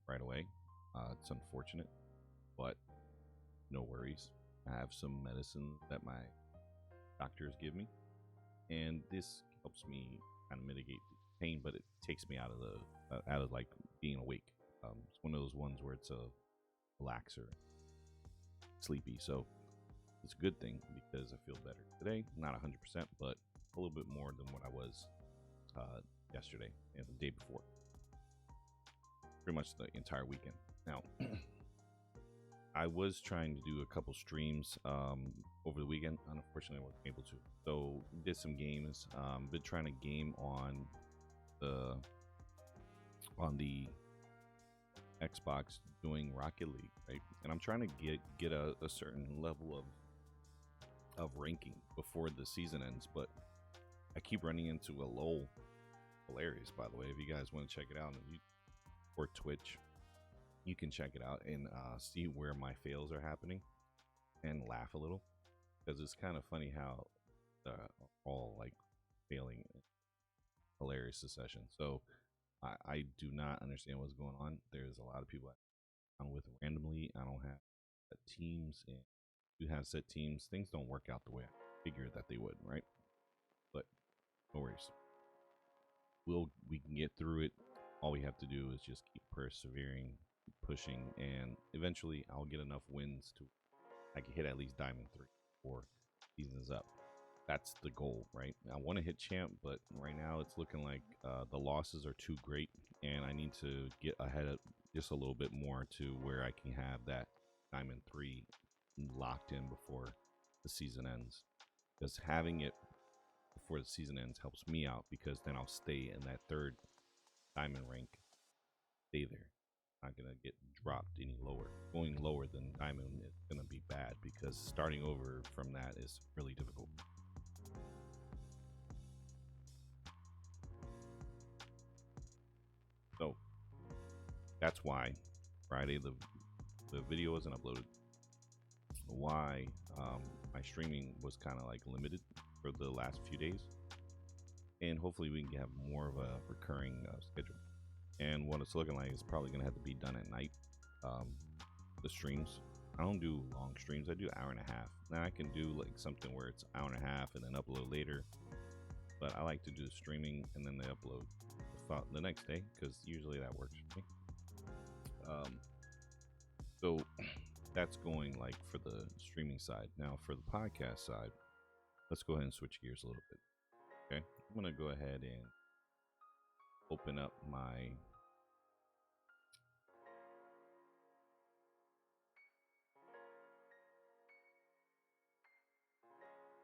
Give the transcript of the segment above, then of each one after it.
right away. It's unfortunate, but no worries. I have some medicine that my doctors give me, and this helps me kind of mitigate the pain, but it takes me out of the out of like being awake. It's one of those ones where it's a relaxer, sleepy. So it's a good thing because I feel better today. Not 100%, but a little bit more than what I was yesterday and the day before. Pretty much the entire weekend. Now, I was trying to do a couple streams over the weekend. Unfortunately, I wasn't able to. So did some games. Been trying to game the on the Xbox doing Rocket League, right? And I'm trying to get a certain level of ranking before the season ends, but I keep running into a lull. Hilarious, by the way. If you guys want to check it out on YouTube or Twitch, you can check it out and see where my fails are happening and laugh a little, because it's kind of funny how all like failing hilarious succession. So I do not understand what's going on. There's a lot of people I'm with randomly. I don't have set teams, and you have set teams. Things don't work out the way I figured that they would, right? But no worries. We can get through it. All we have to do is just keep persevering, keep pushing, and eventually I'll get enough wins to I can hit at least Diamond 3 before season's up. That's the goal, right? I want to hit champ, but right now it's looking like the losses are too great, and I need to get ahead of just a little bit more to where I can have that Diamond 3 locked in before the season ends. Because having it before the season ends helps me out, because then I'll stay in that third Diamond rank, stay there. Not gonna get dropped any lower. Going lower than Diamond is gonna be bad, because starting over from that is really difficult. So that's why Friday the video wasn't uploaded. Why my streaming was kind of like limited for the last few days, and hopefully we can have more of a recurring schedule. And what it's looking like is probably gonna have to be done at night. The streams, I don't do long streams. I do an hour and a half. Now I can do like something where it's an hour and a half and then upload later, but I like to do the streaming and then they upload the next day, because usually that works for me. So that's going like for the streaming side. Now for the podcast side, let's go ahead and switch gears a little bit. Okay, I'm gonna go ahead and open up my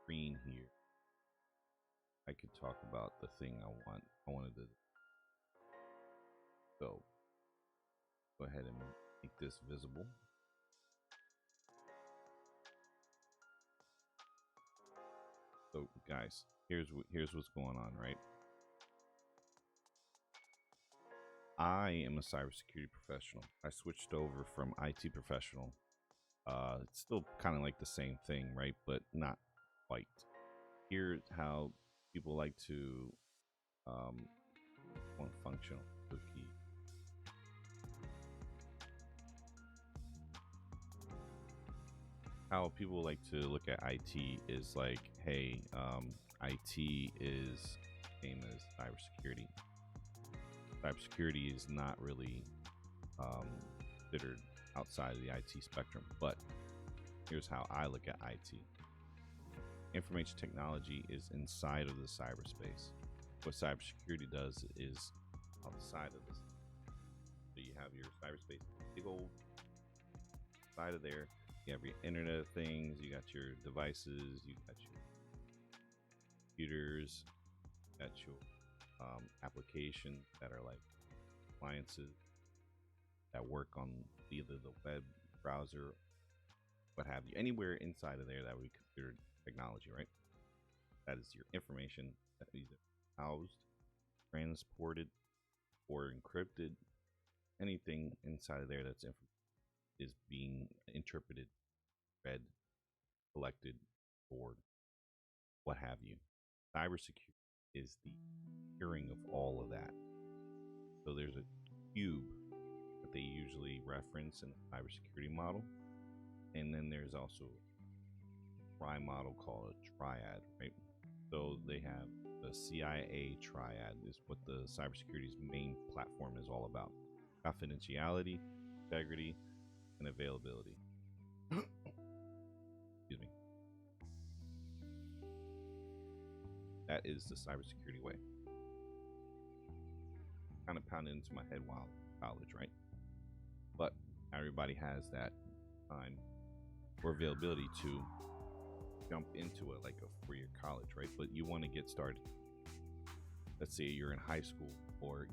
screen here. I could talk about the thing I wanted to. So go ahead and make this visible. So guys, here's what's going on, right? I am a cybersecurity professional. I switched over from IT professional. It's still kind of like the same thing, right? But not quite. Here's how people like to want functional cookie. How people like to look at IT is like, hey, IT is same as cybersecurity. Cybersecurity is not really considered outside of the IT spectrum, but here's how I look at IT. Information technology is inside of the cyberspace. What cybersecurity does is outside of this. So you have your cyberspace, big old side of there. You have your Internet of Things, you got your devices, you got your computers, you got your applications that are like appliances that work on either the web browser, what have you, anywhere inside of there that we consider technology, right? That is your information that is either housed, transported, or encrypted. Anything inside of there that's is being interpreted, read, collected, stored, what have you. Cybersecurity is the hearing of all of that. So there's a cube at they usually reference in the cybersecurity model. And then there's also a model called a triad, right? So they have the CIA triad is what the cybersecurity's main platform is all about: confidentiality, integrity, and availability. Excuse me. That is the cybersecurity way. Kind of pounded into my head while in college, right? But everybody has that time or availability to jump into it like a 4-year college, right? But you want to get started. Let's say you're in high school, or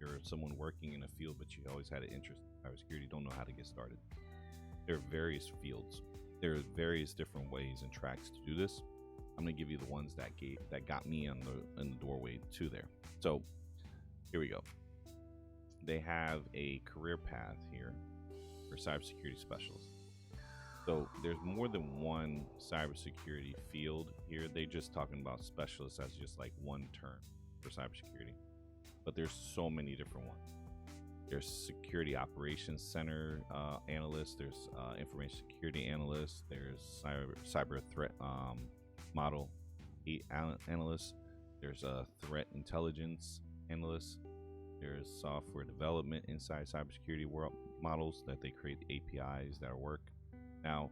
you're someone working in a field, but you always had an interest in cybersecurity, don't know how to get started. There are various fields. There are various different ways and tracks to do this. I'm going to give you the ones that got me in the doorway to there. So here we go. They have a career path here for cybersecurity specialists. So there's more than one cybersecurity field here. They're just talking about specialists as just like one term for cybersecurity, but there's so many different ones. There's security operations center analyst. There's information security analyst. There's cyber threat model analyst. There's a threat intelligence analyst. There's software development inside cybersecurity world models that they create APIs that work. Now,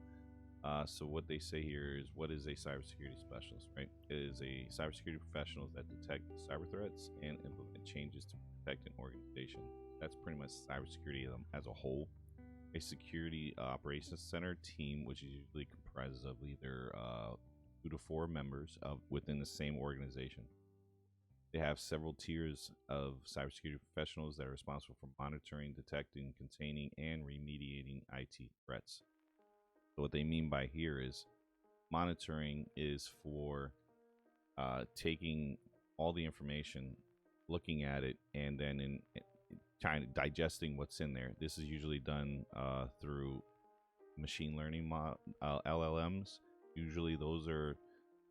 so what they say here is, what is a cybersecurity specialist, right? It is a cybersecurity professional that detect cyber threats and implement changes to protect an organization. That's pretty much cybersecurity as a whole. A security operations center team, which is usually comprises of either 2 to 4 members within the same organization. They have several tiers of cybersecurity professionals that are responsible for monitoring, detecting, containing, and remediating IT threats. So what they mean by here is monitoring is for taking all the information, looking at it, and then in kind of digesting what's in there. This is usually done through machine learning LLMs. Usually those are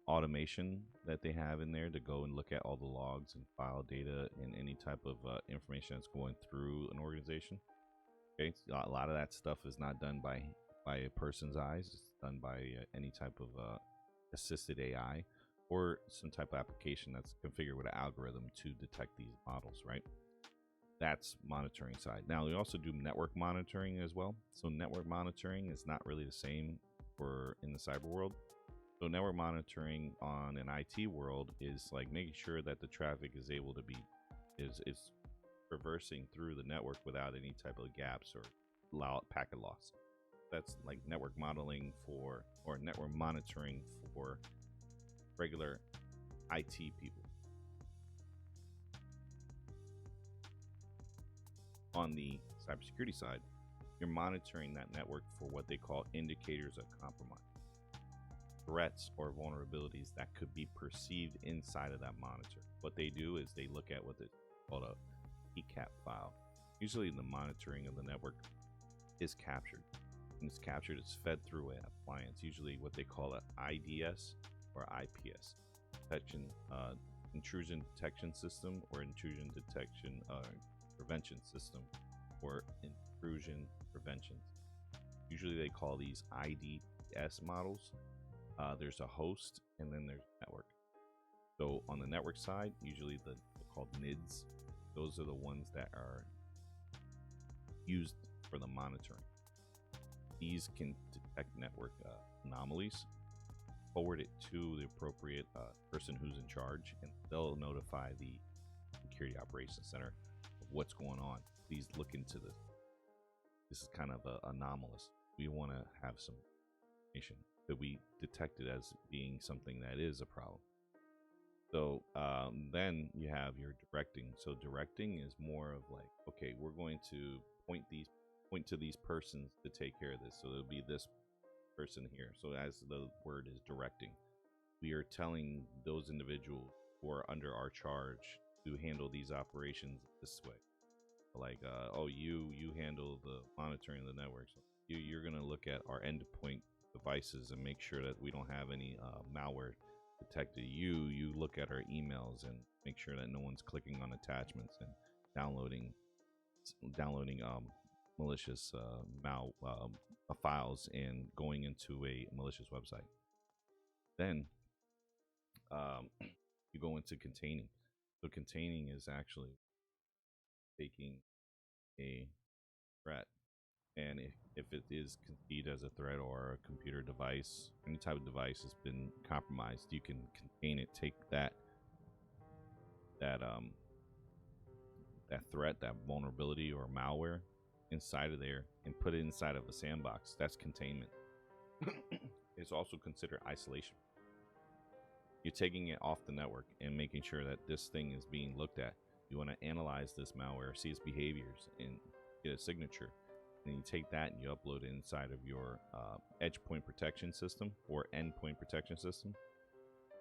automation that they have in there to go and look at all the logs and file data and any type of information that's going through an organization. Okay, so a lot of that stuff is not done by a person's eyes. It's done by any type of assisted AI or some type of application that's configured with an algorithm to detect these models, right? That's monitoring side. Now, we also do network monitoring as well. So network monitoring is not really the same for in the cyber world. So network monitoring on an IT world is like making sure that the traffic is able to be is traversing through the network without any type of gaps or packet loss. That's like network modeling for, or network monitoring for, regular IT people. On the cybersecurity side, you're monitoring that network for what they call indicators of compromise, threats or vulnerabilities that could be perceived inside of that monitor. What they do is they look at what is called a PCAP file. Usually the monitoring of the network is captured. When it's captured, it's fed through an appliance, usually what they call an IDS or IPS, intrusion detection system, or intrusion detection prevention system, or intrusion prevention. Usually they call these IDS models. There's a host, and then there's network. So on the network side, usually they're called NIDS. Those are the ones that are used for the monitoring. These can detect network anomalies, forward it to the appropriate person who's in charge, and they'll notify the Security Operations Center of what's going on. Please look into this. This is kind of anomalous. We want to have some information that we detect it as being something that is a problem. So then you have your directing. So directing is more of like, okay, we're going to point to these persons to take care of this. So it'll be this person here. So as the word is directing, we are telling those individuals who are under our charge to handle these operations this way. Like, oh, you handle the monitoring of the network. So you're going to look at our endpoint devices and make sure that we don't have any malware detected. You look at our emails and make sure that no one's clicking on attachments and downloading malicious files and going into a malicious website. Then you go into containing. So containing is actually taking a threat, and if it is conceived as a threat or a computer device, any type of device has been compromised, you can contain it. Take that that threat, that vulnerability or malware inside of there and put it inside of a sandbox. That's containment. It's also considered isolation. You're taking it off the network and making sure that this thing is being looked at. You want to analyze this malware, see its behaviors, and get a signature. And you take that and you upload it inside of your edge point protection system or endpoint protection system.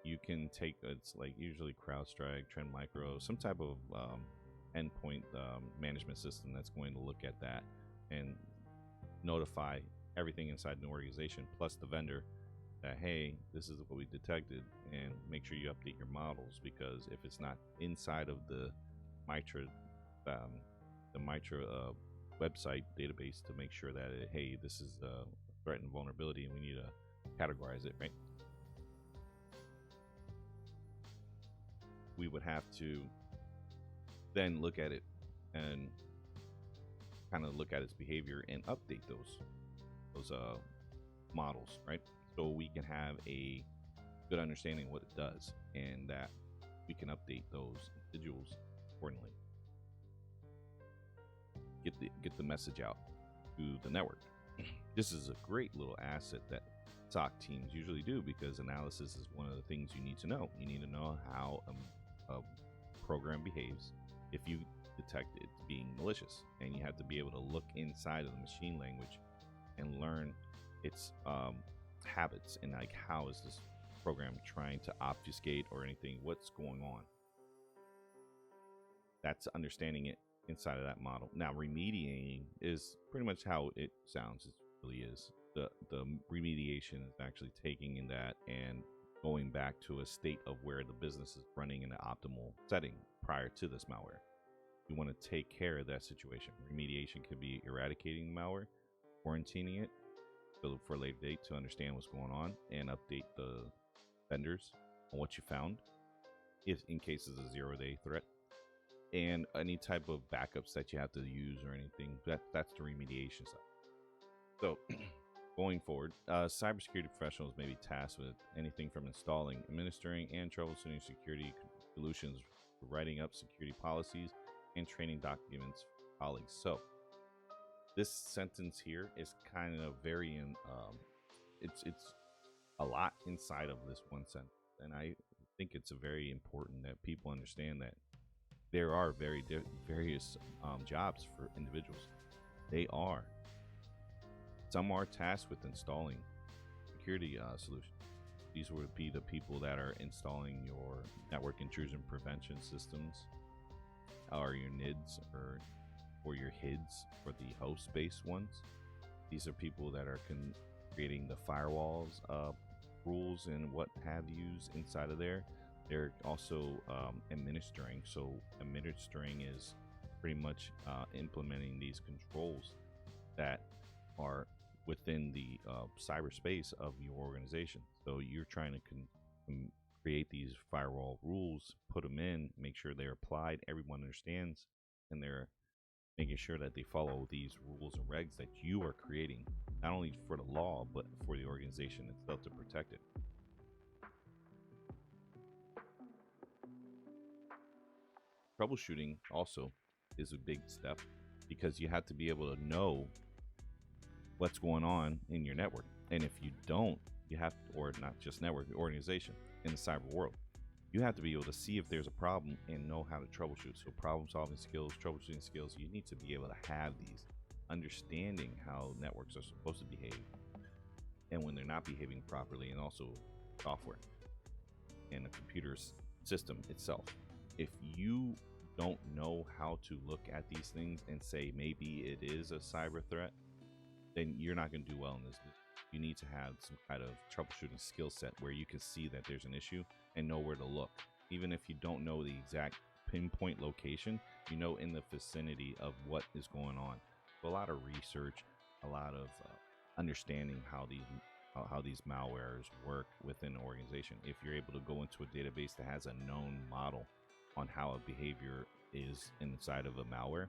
You can take, it's like usually CrowdStrike, Trend Micro, some type of endpoint management system that's going to look at that and notify everything inside an organization plus the vendor that, hey, this is what we detected, and make sure you update your models, because if it's not inside of the Mitra website database to make sure that hey, this is a threat and vulnerability and we need to categorize it, right? We would have to then look at it and kind of look at its behavior and update those models, right? So we can have a good understanding of what it does, and that we can update those individuals accordingly. Get the message out to the network. This is a great little asset that SOC teams usually do, because analysis is one of the things you need to know. You need to know how a program behaves if you detect it being malicious, and you have to be able to look inside of the machine language and learn its habits, and like, how is this program trying to obfuscate or anything, what's going on. That's understanding it inside of that model. Now, remediating is pretty much how it sounds. It really is. The remediation is actually taking in that and going back to a state of where the business is running in an optimal setting prior to this malware. You want to take care of that situation. Remediation could be eradicating the malware, quarantining it for a later date to understand what's going on, and update the vendors on what you found, if in case it's a 0-day threat, and any type of backups that you have to use or anything. That's the remediation stuff. So going forward, cybersecurity professionals may be tasked with anything from installing, administering, and troubleshooting security solutions, writing up security policies, and training documents for colleagues. So this sentence here is kind of very it's a lot inside of this one sentence, and I think it's very important that people understand that there are various jobs for individuals. Some are tasked with installing security solutions. These would be the people that are installing your network intrusion prevention systems, or your NIDs, or your HIDs for the host-based ones. These are people that are creating the firewalls, rules, and what have yous inside of there. They're also administering. So administering is pretty much implementing these controls that are within the cyberspace of your organization. So you're trying to create these firewall rules, put them in, make sure they're applied, everyone understands, and they're making sure that they follow these rules and regs that you are creating, not only for the law, but for the organization itself to protect it. Troubleshooting also is a big step, because you have to be able to know what's going on in your network. And if you don't, you have to, or not just network, the organization in the cyber world, you have to be able to see if there's a problem and know how to troubleshoot. So problem solving skills, troubleshooting skills, you need to be able to have these, understanding how networks are supposed to behave and when they're not behaving properly, and also software and the computer's system itself. If you don't know how to look at these things and say maybe it is a cyber threat, then you're not going to do well in this. You need to have some kind of troubleshooting skill set where you can see that there's an issue and know where to look. Even if you don't know the exact pinpoint location, you know in the vicinity of what is going on. So a lot of research, a lot of understanding how these malwares work within an organization. If you're able to go into a database that has a known model on how a behavior is inside of a malware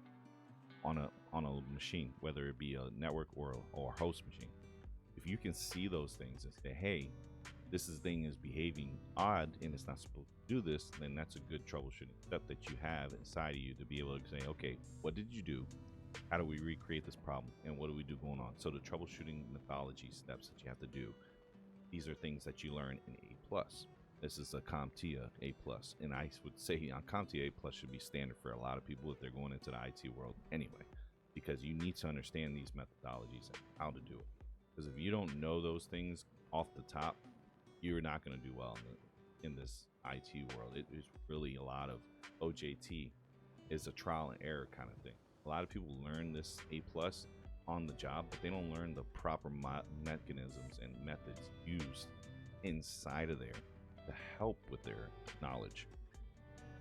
on a machine, whether it be a network or a host machine, if you can see those things and say, hey, thing is behaving odd and it's not supposed to do this, then that's a good troubleshooting step that you have inside of you to be able to say, okay, what did you do? How do we recreate this problem? And what do we do going on? So the troubleshooting methodology steps that you have to do, these are things that you learn in A plus. This is a CompTIA A plus, and I would say on CompTIA A plus should be standard for a lot of people if they're going into the IT world anyway, because you need to understand these methodologies and how to do it. Because if you don't know those things off the top, you're not going to do well in this IT world. It is really a lot of OJT is a trial and error kind of thing. A lot of people learn this A plus on the job, but they don't learn the proper mechanisms and methods used inside of there to help with their knowledge.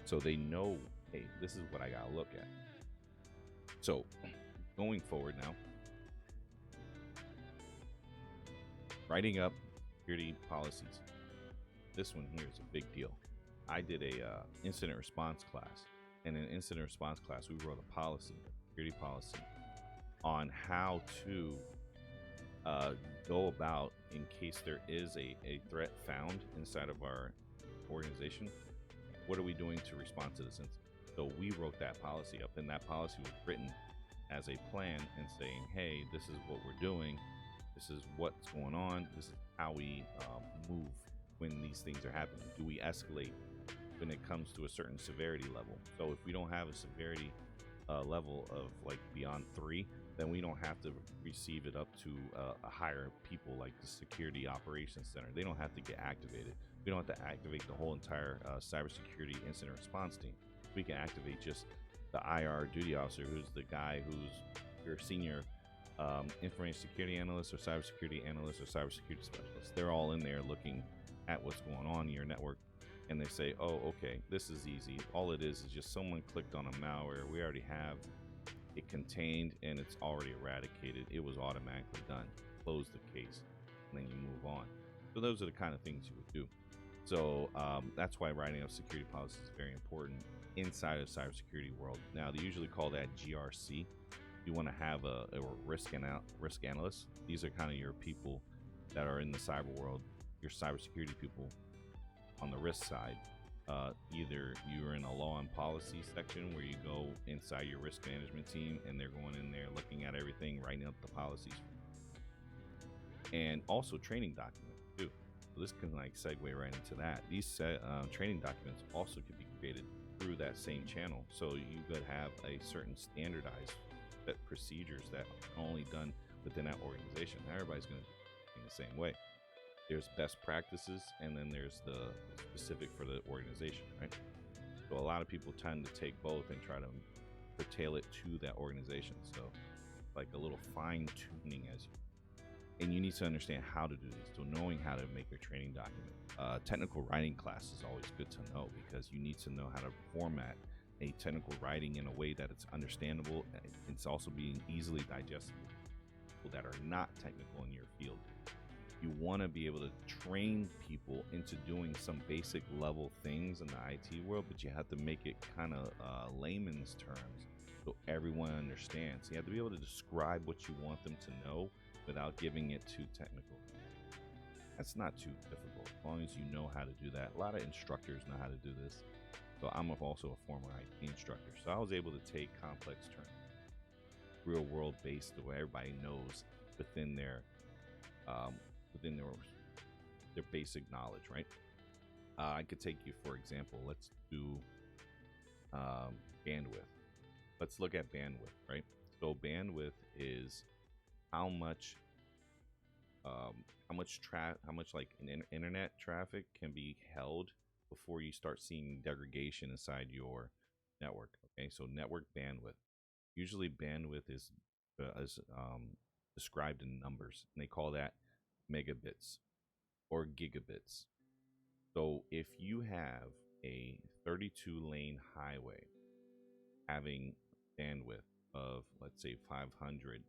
So they know, hey, this is what I got to look at. So going forward now, writing up security policies. This one here is a big deal. I did a incident response class, and in an incident response class, we wrote a policy, a security policy, on how to go about in case there is a threat found inside of our organization. What are we doing to respond to this incident? So we wrote that policy up, and that policy was written as a plan and saying, hey, this is what we're doing. This is what's going on. This is how we move when these things are happening. Do we escalate when it comes to a certain severity level? So if we don't have a severity level of like beyond 3, then we don't have to receive it up to a higher people like the Security Operations Center. They don't have to get activated. We don't have to activate the whole entire cybersecurity incident response team. We can activate just the IR duty officer, who's the guy who's your senior information security analyst or cybersecurity analyst or cybersecurity specialist. They're all in there looking at what's going on in your network, and they say, oh, okay, this is easy. All it is just someone clicked on a malware. We already have it contained and it's already eradicated. It was automatically done. Close the case, and then you move on. So those are the kind of things you would do. So that's why writing up security policies is very important inside of cybersecurity world. Now they usually call that GRC. You want to have a risk analyst. These are kind of your people that are in the cyber world, your cybersecurity people on the risk side. Either you're in a law and policy section where you go inside your risk management team and they're going in there looking at everything, writing up the policies, and also training documents too. So this can like segue right into that. These training documents also can be created through that same channel. So you could have a certain standardized procedures that are only done within that organization. Everybody's going to do it in the same way. There's best practices, and then there's the specific for the organization, right? So a lot of people tend to take both and try to curtail it to that organization. So like a little fine tuning and you need to understand how to do these. So knowing how to make your training document. Technical writing class is always good to know, because you need to know how to format a technical writing in a way that it's understandable. It's also being easily digestible for people that are not technical in your field. You want to be able to train people into doing some basic level things in the IT world, but you have to make it kind of layman's terms so everyone understands. You have to be able to describe what you want them to know without giving it too technical. That's not too difficult as long as you know how to do that. A lot of instructors know how to do this. So I'm also a former IT instructor, so I was able to take complex terms, real world based, the way everybody knows within their their basic knowledge, right? I could take you, for example, let's do bandwidth. Let's look at bandwidth, right? So bandwidth is how much like an internet traffic can be held before you start seeing degradation inside your network. Okay, so network bandwidth. Usually bandwidth is described in numbers, and they call that megabits or gigabits. So if you have a 32 lane highway having bandwidth of, let's say, 500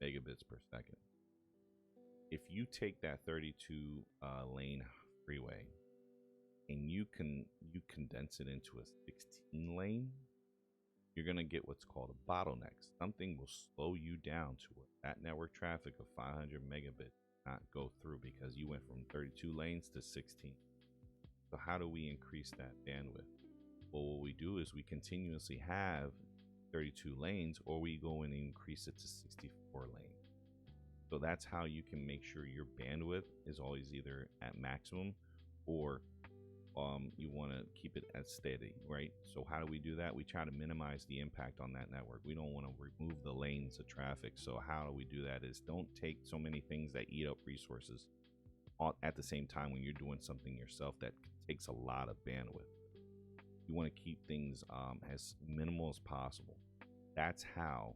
megabits per second. If you take that 32 lane freeway and you condense it into a 16 lane, you're going to get what's called a bottleneck. Something will slow you down to where that network traffic of 500 megabits not go through because you went from 32 lanes to 16. So how do we increase that bandwidth? Well, what we do is we continuously have 32 lanes, or we go and increase it to 64 lanes. So that's how you can make sure your bandwidth is always either at maximum, or you want to keep it as steady, right? So how do we do that? We try to minimize the impact on that network. We don't want to remove the lanes of traffic. So how do we do that is don't take so many things that eat up resources at the same time when you're doing something yourself that takes a lot of bandwidth. You want to keep things as minimal as possible. That's how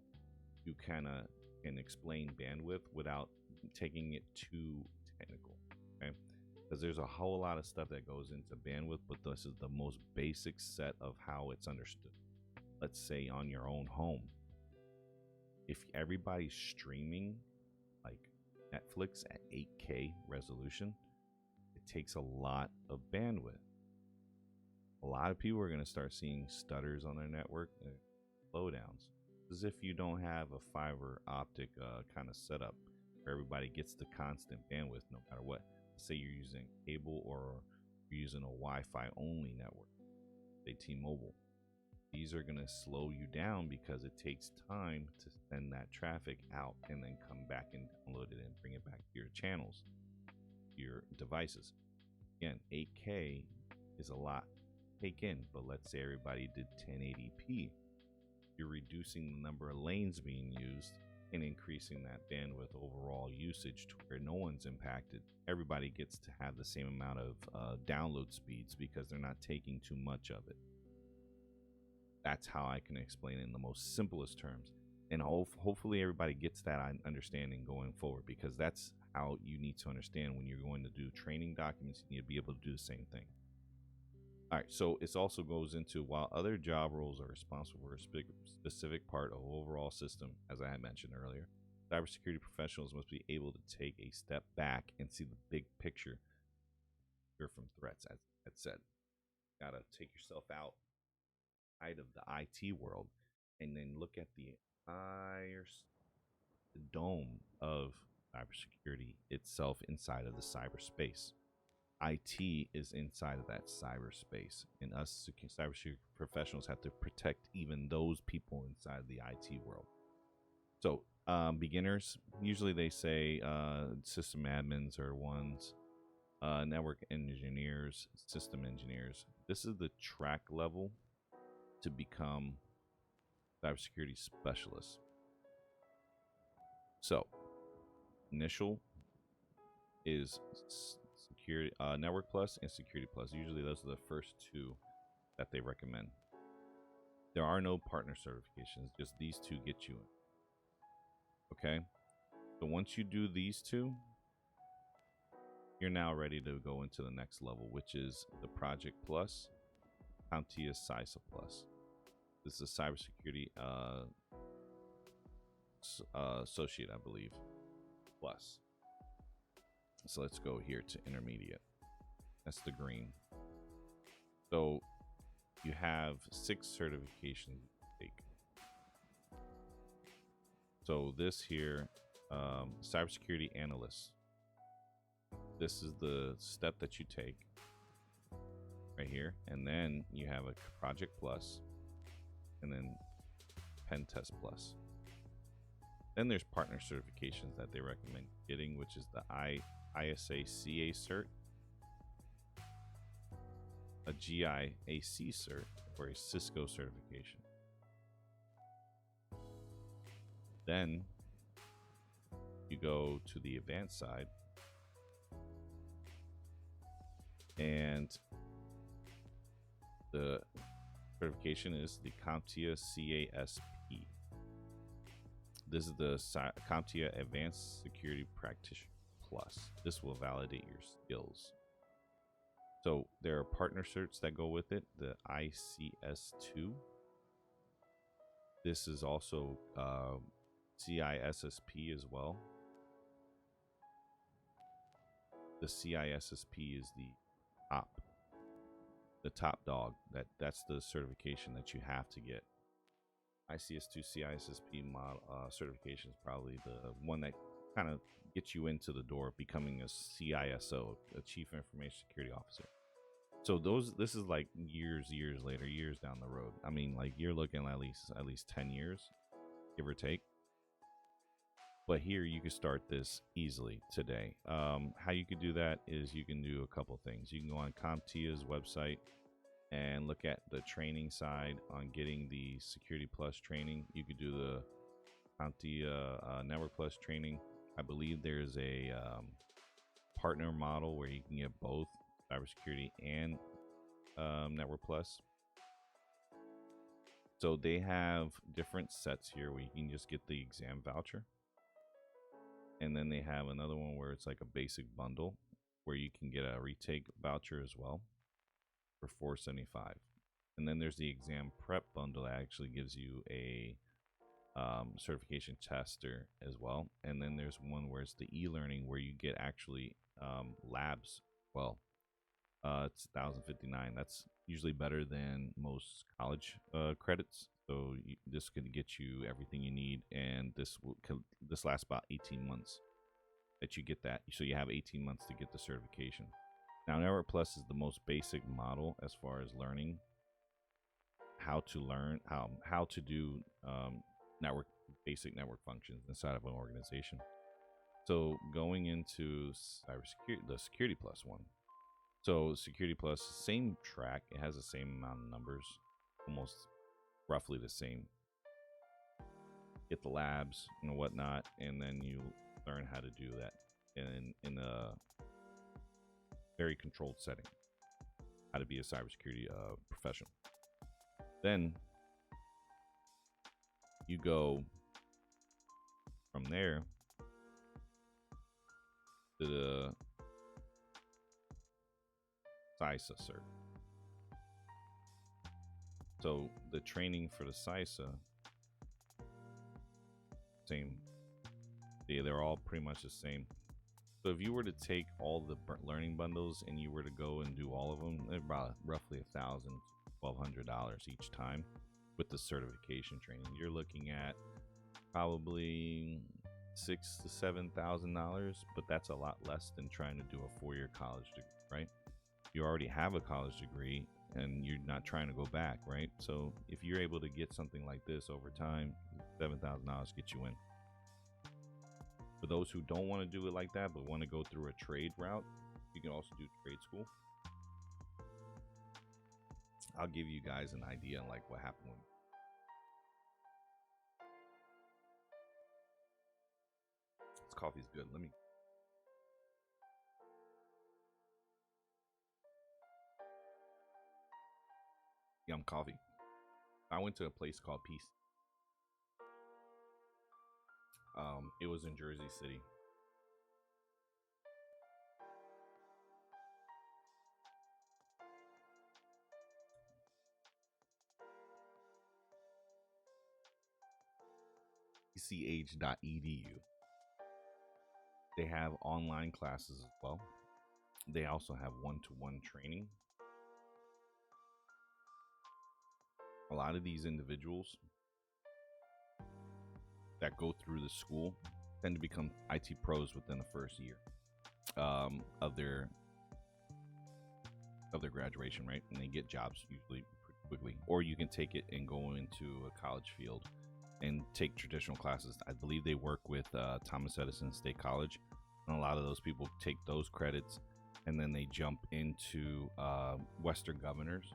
you kind of can explain bandwidth without taking it too technical, okay? Because there's a whole lot of stuff that goes into bandwidth, but this is the most basic set of how it's understood. Let's say on your own home, if everybody's streaming like Netflix at 8K resolution, it takes a lot of bandwidth. A lot of people are going to start seeing stutters on their network, slowdowns, as if you don't have a fiber optic kind of setup where everybody gets the constant bandwidth no matter what. Say you're using cable or you're using a Wi-Fi only network, say T-Mobile. These are going to slow you down because it takes time to send that traffic out and then come back and download it and bring it back to your channels, your devices. Again, 8K is a lot to take in, but let's say everybody did 1080p. You're reducing the number of lanes being used and increasing that bandwidth overall usage to where no one's impacted. Everybody gets to have the same amount of download speeds because they're not taking too much of it. That's how I can explain it in the most simplest terms. And hopefully everybody gets that understanding going forward, because that's how you need to understand when you're going to do training documents. You need to be able to do the same thing. All right, so it also goes into, while other job roles are responsible for a specific part of overall system, as I had mentioned earlier, cybersecurity professionals must be able to take a step back and see the big picture from threats, as I had said. You gotta take yourself out of the IT world and then look at the entire dome of cybersecurity itself inside of the cyberspace. IT is inside of that cyberspace, and us cybersecurity professionals have to protect even those people inside the IT world. So beginners, usually they say system admins are ones, network engineers, system engineers. This is the track level to become cybersecurity specialists. So initial is security, network plus and security plus. Usually those are the first two that they recommend. There are no partner certifications, just these two get you in. Okay, so once you do these two, you're now ready to go into the next level, which is the Project Plus, CompTIA CISA Plus. This is a cybersecurity associate, I believe, plus. So let's go here to intermediate. That's the green. So you have 6 certifications to take. So this here, cybersecurity analyst. This is the step that you take right here. And then you have a Project Plus and then Pen Test Plus. Then there's partner certifications that they recommend getting, which is the ISA CA cert, a GIAC cert, or a Cisco certification. Then you go to the advanced side, and the certification is the CompTIA CASP. This is the CompTIA Advanced Security Practitioner Plus. This will validate your skills. So there are partner certs that go with it, the ICS2, This is also CISSP as well. The CISSP is the top dog. That's the certification that you have to get. ICS2 CISSP model certification is probably the one that kind of gets you into the door, becoming a CISO, a Chief Information Security Officer. So this is like years later, years down the road. I mean, like you're looking at least 10 years, give or take. But here you can start this easily today. How you can do that is you can do a couple things. You can go on CompTIA's website and look at the training side on getting the Security Plus training. You could do the CompTIA Network Plus training. I believe there's a partner model where you can get both cybersecurity and Network Plus. So they have different sets here where you can just get the exam voucher. And then they have another one where it's like a basic bundle where you can get a retake voucher as well for $475. And then there's the exam prep bundle that actually gives you a certification tester as well. And then there's one where it's the e-learning where you get actually labs. Well, it's $1,059. That's usually better than most college credits. So this could get you everything you need, and this lasts about 18 months that you get that. So you have 18 months to get the certification. Now, Network Plus is the most basic model as far as learning how to learn how to do basic network functions inside of an organization. So going into cybersecurity, the Security Plus one. So Security Plus, same track. It has the same amount of numbers, almost roughly the same. Get the labs and whatnot, and then you learn how to do that in a very controlled setting. How to be a cybersecurity professional. Then you go from there to the CISA cert. So the training for the CISA, same. They're all pretty much the same. So if you were to take all the learning bundles and you were to go and do all of them, they're about roughly $1,000, $1,200 each time with the certification training. You're looking at probably $6,000 to $7,000, but that's a lot less than trying to do a 4-year college degree, right? You already have a college degree and you're not trying to go back, right? So if you're able to get something like this over time, $7,000 gets you in. For those who don't want to do it like that but want to go through a trade route, you can also do trade school. I'll give you guys an idea on like what happened when this coffee's good. Let me yum coffee. I went to a place called Peace. It was in Jersey City. ECH.edu. They have online classes as well. They also have one-to-one training. A lot of these individuals that go through the school tend to become IT pros within the first year of their graduation, right? And they get jobs usually pretty quickly. Or you can take it and go into a college field and take traditional classes. I believe they work with Thomas Edison State College, and a lot of those people take those credits and then they jump into Western Governors,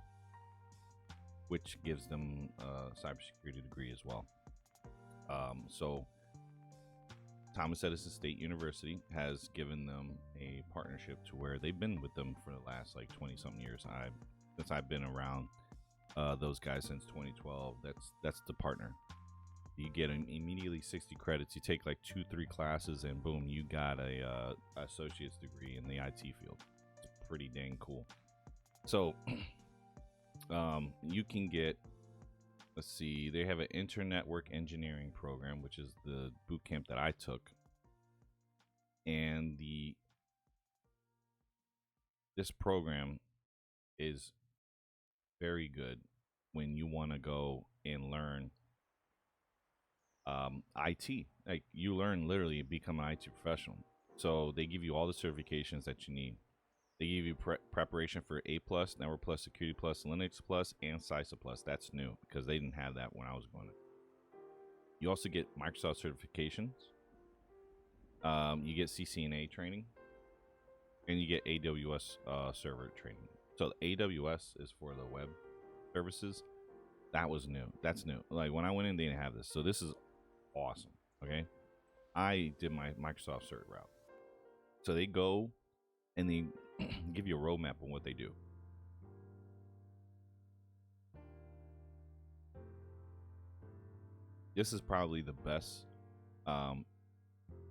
which gives them a cybersecurity degree as well. So Thomas Edison State University has given them a partnership to where they've been with them for the last like 20 something years. Since I've been around those guys since 2012. That's the partner. You get immediately 60 credits. You take like 2-3 classes and boom, you got a associate's degree in the IT field. It's pretty dang cool. So you can get let's see, they have an internetwork engineering program, which is the boot camp that I took. And this program is very good when you want to go and learn IT. Like, you learn literally become an IT professional. So they give you all the certifications that you need. They give you preparation for A plus, Network plus, Security plus, Linux plus, and CISA plus. That's new because they didn't have that when I was going. You also get Microsoft certifications. You get CCNA training, and you get AWS server training. So the AWS is for the web services. That was new. That's new. Like, when I went in, they didn't have this. So this is awesome. Okay, I did my Microsoft cert route. So they go and they give you a roadmap on what they do. This is probably the best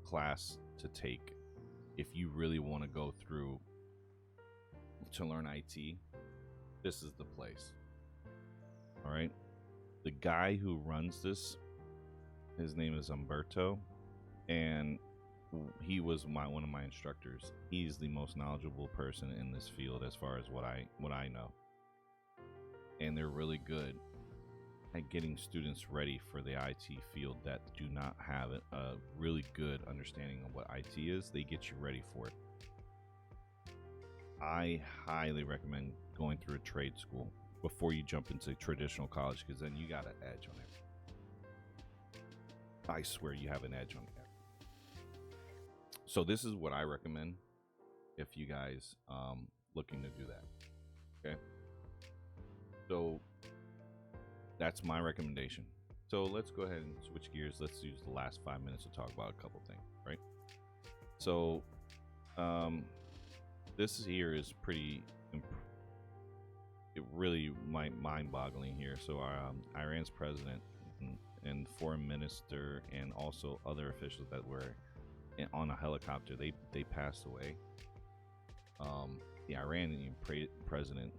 class to take if you really want to go through to learn IT. This is the place. All right. The guy who runs this, his name is Umberto, and he was one of my instructors. He's the most knowledgeable person in this field as far as what I know. And they're really good at getting students ready for the IT field that do not have a really good understanding of what IT is. They get you ready for it. I highly recommend going through a trade school before you jump into traditional college, because then you got an edge on it. I swear you have an edge on it. So this is what I recommend if you guys looking to do that. Okay. So that's my recommendation. So let's go ahead and switch gears. Let's use the last 5 minutes to talk about a couple things, right? So this here is pretty it really mind-boggling here. So Iran's president and foreign minister and also other officials that were on a helicopter, they passed away. The Iranian president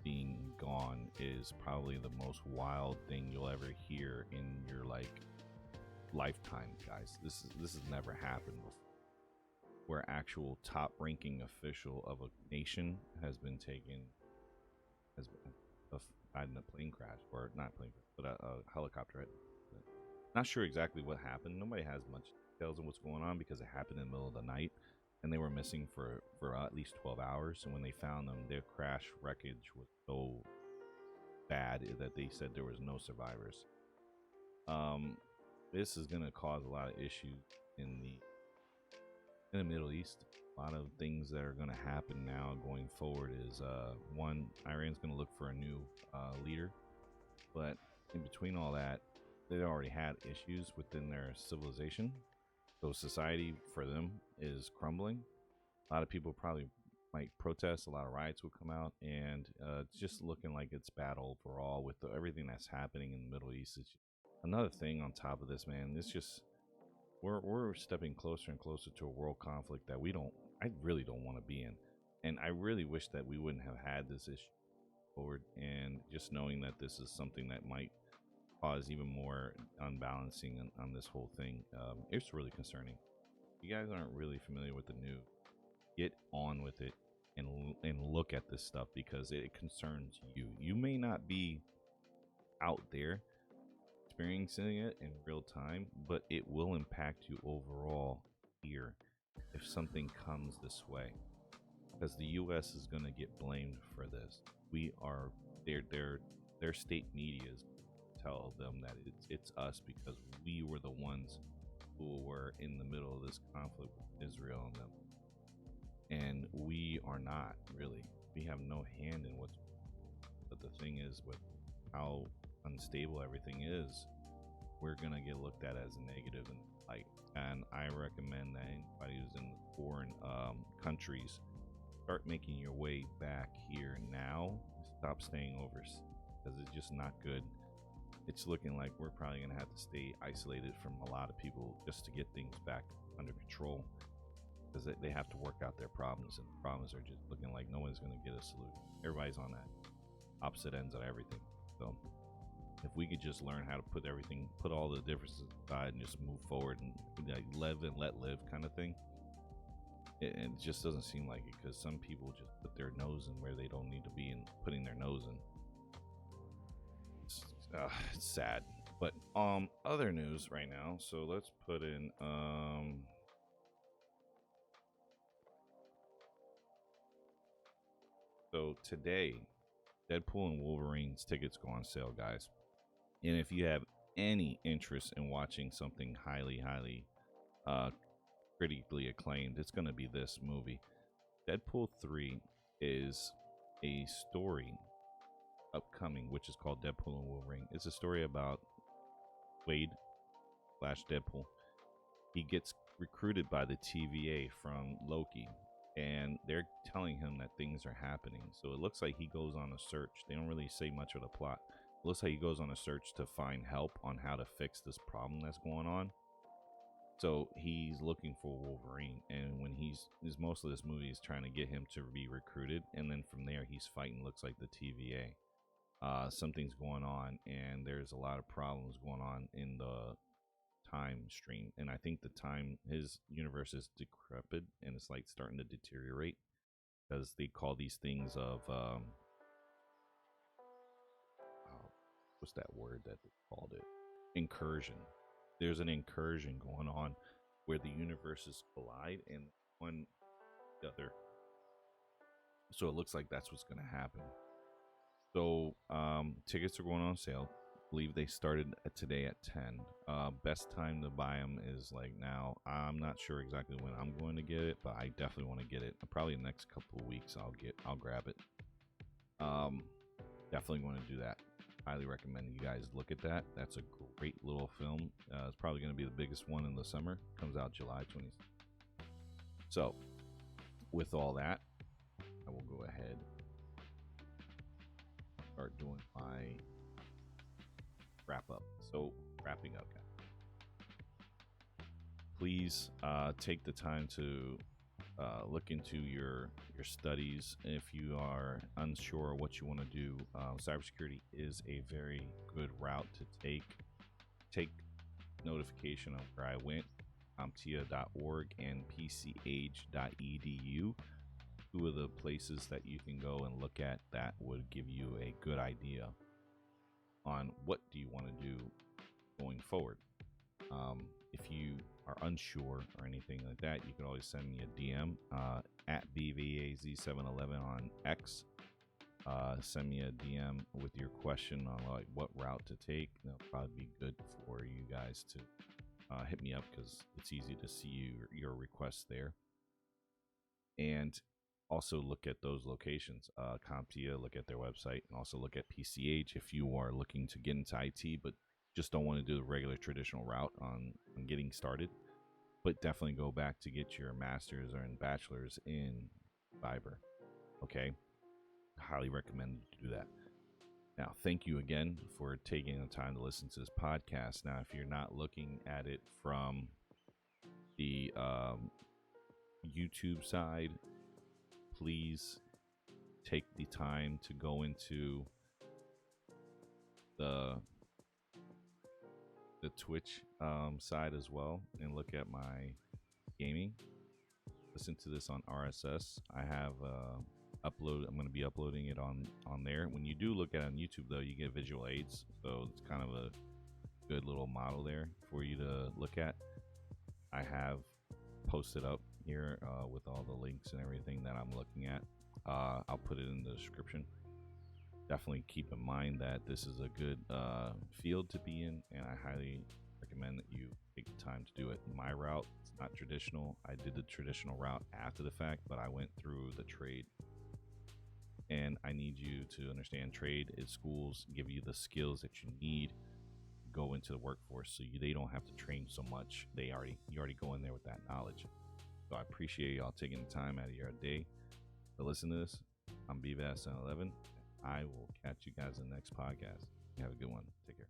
being gone is probably the most wild thing you'll ever hear in your lifetime, guys. This has never happened before, where actual top-ranking official of a nation has been died in a plane crash, or not plane crash, but a helicopter hit. Not sure exactly what happened. Nobody has much details on what's going on because it happened in the middle of the night, and they were missing for at least 12 hours. And when they found them, their crash wreckage was so bad that they said there was no survivors. This is going to cause a lot of issues in the Middle East. A lot of things that are going to happen now going forward is one, Iran's going to look for a new leader, but in between all that, they already had issues within their civilization. So society for them is crumbling. A lot of people probably might protest. A lot of riots will come out, and it's just looking like it's bad overall with everything that's happening in the Middle East. It's another thing on top of this, man. It's just we're stepping closer and closer to a world conflict that I really don't want to be in, and I really wish that we wouldn't have had this issue forward. And just knowing that this is something that might cause even more unbalancing on this whole thing, it's really concerning. If you guys aren't really familiar with the news, get on with it and look at this stuff, because it concerns you. You may not be out there experiencing it in real time, but it will impact you overall here if something comes this way, because the U.S. is going to get blamed for this. We are their state medias tell them that it's us, because we were the ones who were in the middle of this conflict with Israel and them, and we are not really. We have no hand in what's. But the thing is, with how unstable everything is, we're gonna get looked at as a negative and light. And I recommend that anybody who's in foreign countries, start making your way back here now. Stop staying over, because it's just not good. It's looking like we're probably gonna have to stay isolated from a lot of people just to get things back under control, because they have to work out their problems, and the problems are just looking like no one's gonna get a solution. Everybody's on that opposite ends of everything. So if we could just learn how to put all the differences aside and just move forward and like live and let live kind of thing. It just doesn't seem like it, because some people just put their nose in where they don't need to be and putting their nose in. It's sad. But other news right now. So let's put in so today, Deadpool and Wolverine's tickets go on sale, guys. And if you have any interest in watching something highly critically acclaimed, it's going to be this movie. Deadpool 3 is a story upcoming, which is called Deadpool and Wolverine. It's a story about Wade / Deadpool. He gets recruited by the TVA from Loki, and they're telling him that things are happening. So it looks like he goes on a search. They don't really say much of the plot. It looks like he goes on a search to find help on how to fix this problem that's going on. So he's looking for Wolverine, and when most of this movie is trying to get him to be recruited, and then from there he's fighting, looks like the TVA. Something's going on, and there's a lot of problems going on in the time stream, and I think his universe is decrepit and it's like starting to deteriorate, because they call these things of what's that word that they called it? Incursion. There's an incursion going on where the universes collide and one the other. So it looks like that's what's going to happen. So tickets are going on sale. I believe they started today at 10. Best time to buy them is like now. I'm not sure exactly when I'm going to get it, but I definitely want to get it. Probably the next couple of weeks I'll grab it. Definitely going to do that. Highly recommend you guys look at that. That's a great little film. It's probably going to be the biggest one in the summer. Comes out July 20th. So with all that, I will go ahead start doing my wrap up. So wrapping up, guys, please take the time to look into your studies. If you are unsure what you want to do, cybersecurity is a very good route to take notification of where I went, CompTIA.org and pch.edu. Two of the places that you can go and look at that would give you a good idea on what do you want to do going forward. If you are unsure or anything like that, you can always send me a DM at BVAZ711 on X. Send me a DM with your question on like what route to take. That'll probably be good for you guys to hit me up, because it's easy to see your requests there. And also look at those locations. CompTIA, look at their website, and also look at PCH if you are looking to get into IT but just don't want to do the regular traditional route on getting started. But definitely go back to get your master's or bachelor's in cyber. Okay? Highly recommend you do that. Now, thank you again for taking the time to listen to this podcast. Now, if you're not looking at it from the YouTube side, please take the time to go into the Twitch side as well and look at my gaming. Listen to this on RSS. I have I'm going to be uploading it on there. When you do look at it on YouTube, though, you get visual aids, so it's kind of a good little model there for you to look at. I have posted up here with all the links and everything that I'm looking at. I'll put it in the description. Definitely keep in mind that this is a good field to be in, and I highly recommend that you take the time to do it. My route, it's not traditional. I did the traditional route after the fact, but I went through the trade. And I need you to understand trade is schools give you the skills that you need to go into the workforce, so they don't have to train so much. You already go in there with that knowledge. So I appreciate y'all taking the time out of your day to listen to this. I'm BVAS711. I will catch you guys in the next podcast. You have a good one. Take care.